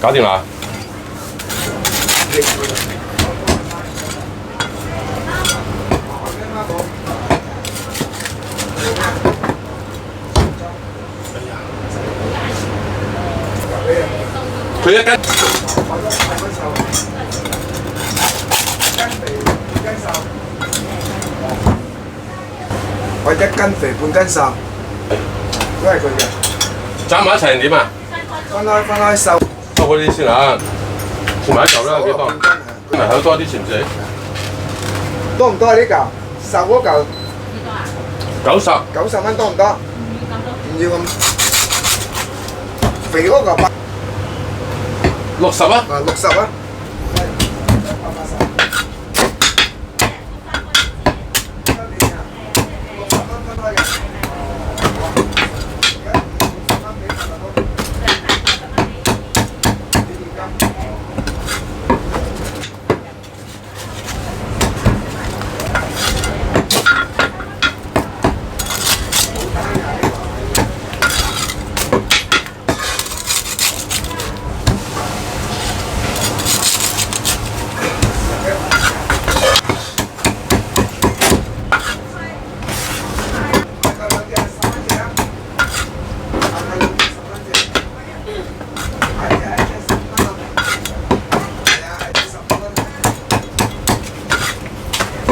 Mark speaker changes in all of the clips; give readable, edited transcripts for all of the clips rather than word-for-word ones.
Speaker 1: 搞掂啦。佢一斤。
Speaker 2: 我一斤肥半斤瘦，都係佢嘅。
Speaker 1: 斬埋一齊點啊？
Speaker 2: 分開瘦。
Speaker 1: 收嗰啲先啊，切埋一嚿啦，幾多？咪口多啲似唔似？
Speaker 2: 多唔多啊？呢嚿瘦嗰嚿
Speaker 1: 90
Speaker 2: 蚊多唔多？唔要咁。肥嗰嚿
Speaker 1: 60啊
Speaker 2: 60啊。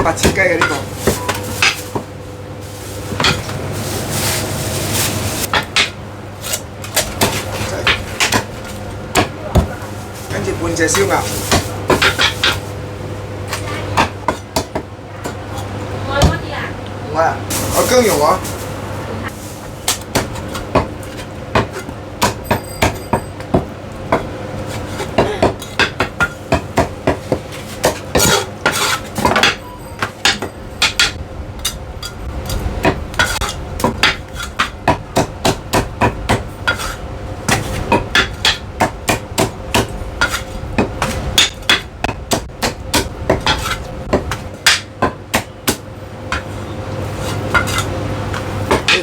Speaker 2: 白切雞嘅呢個，跟住半隻燒鴨，唔係啊，我薑蓉喎。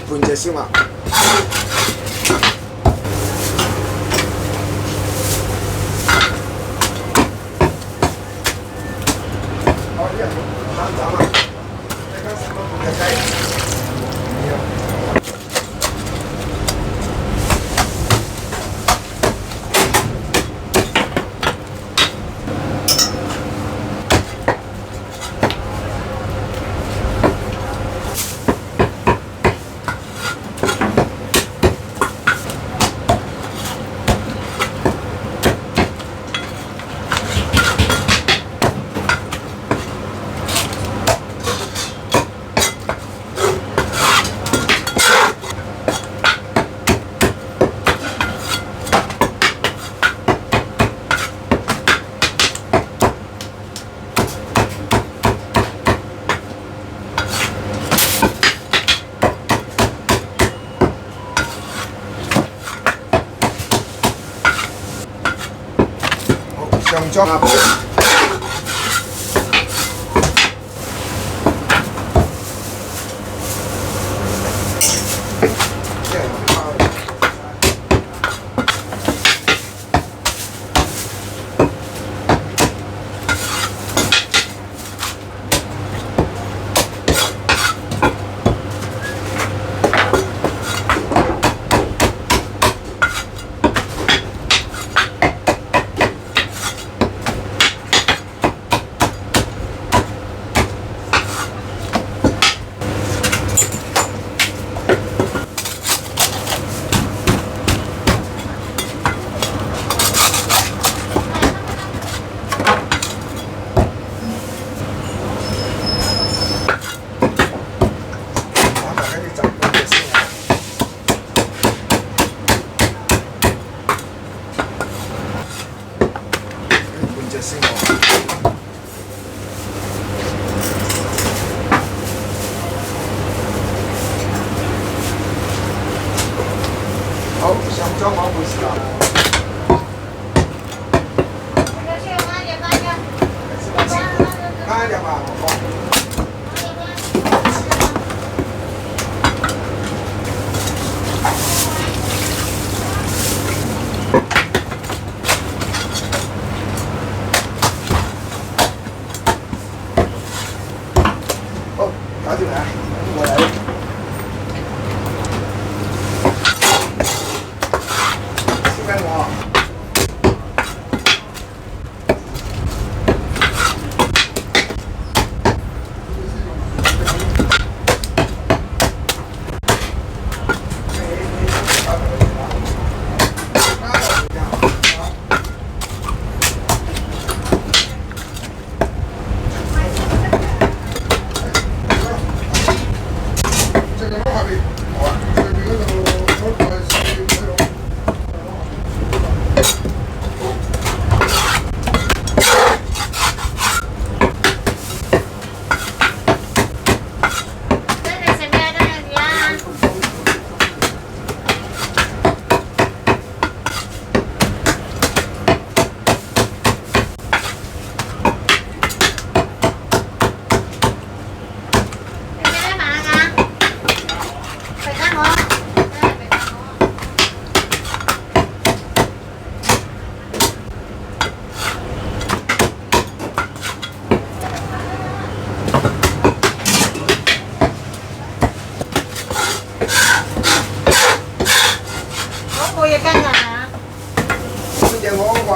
Speaker 2: 半隻燒鴨，好，呢個3斬啊，一間10蚊半隻雞。上裝鴨煲。好，上裝我會試下。啱入啊，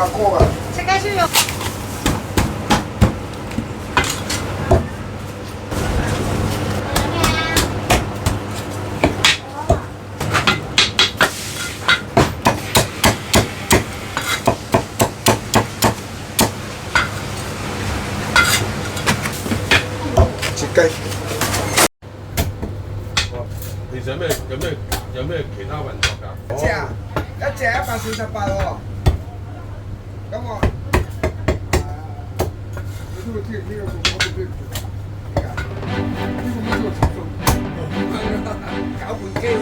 Speaker 2: 阿哥啊！
Speaker 3: 食雞燒肉。
Speaker 2: 切雞。
Speaker 1: 其實有咩其他運作㗎？
Speaker 2: 一隻啊，一隻148喎。咁我呢個我搞盤機喎。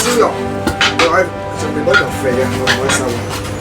Speaker 2: 燒肉，我喺上面嗰條肥啊，我唔可以收。